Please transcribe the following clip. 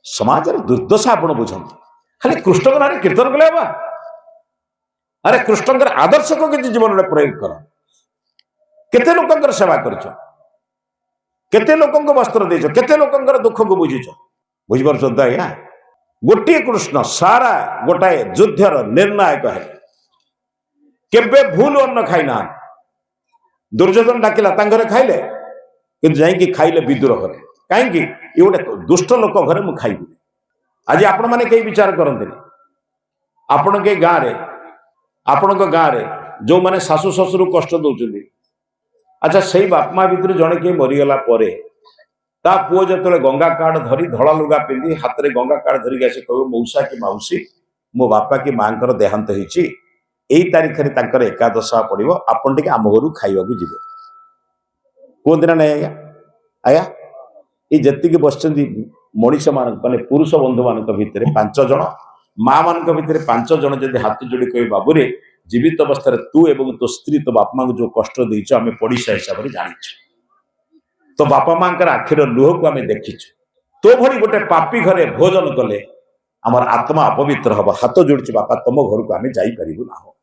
समाज दुर्दशा आपण बुझंतु खाली कृष्ण नारे कीर्तन कले बा अरे कृष्ण आदर्श को किसी जीवन में प्रयोग कर केते लोकंकर सेवा करछ केते लोकंक वस्त्र देछ केते लोकंकर दुख को बुझिछ बुझ पारछत आज्ञा गोटे कृष्ण सारा गोटाए युद्धर निर्णायक है केबे भूल अन्न खाई ना दुर्योधन डाकिला तांगरे खाइले किंतु जाई खाइले विदुर घरे कहीं ये गोटे दुष्ट लोक घरे मु खाइबी आज आपण माने कई विचार करते आपण के गाँव रे आपण गाँव रे जो माने सासु ससुर कष्ट दौरान अच्छा से बाप माँ भितर जड़े किए मरीगला ता पुओ जो गंगा कार्ड धरी धड़ा लुगा पिंधि हाथ में गंगा कार्ड धरिक आसे कह मौसा कि मौसी मो बापा कि माँ देहांत होती तारीख में एकादशा पड़ो आपन टे आम घर खावा जी कहते ना नहीं आज्ञा आज्ञा ये जी बस मनीष मान माने पुरुष बंधु मान भितर 5 जन माँ मान भितर 5 जन जब हाथ जोड़ी कहे बाबूरे जीवित अवस्था तू एवं तो स्त्री तो बापा माँ जो कष्ट देच आम पड़ोसा हिसाब से जानी तो बापा माँ आखिर लुह को आम देखीचु तो भली गोटे पापी घरे भोजन कले आमर आत्मा अपवित्र हम हाथ जोड़ी बापा तुम घर को आम जापर ना।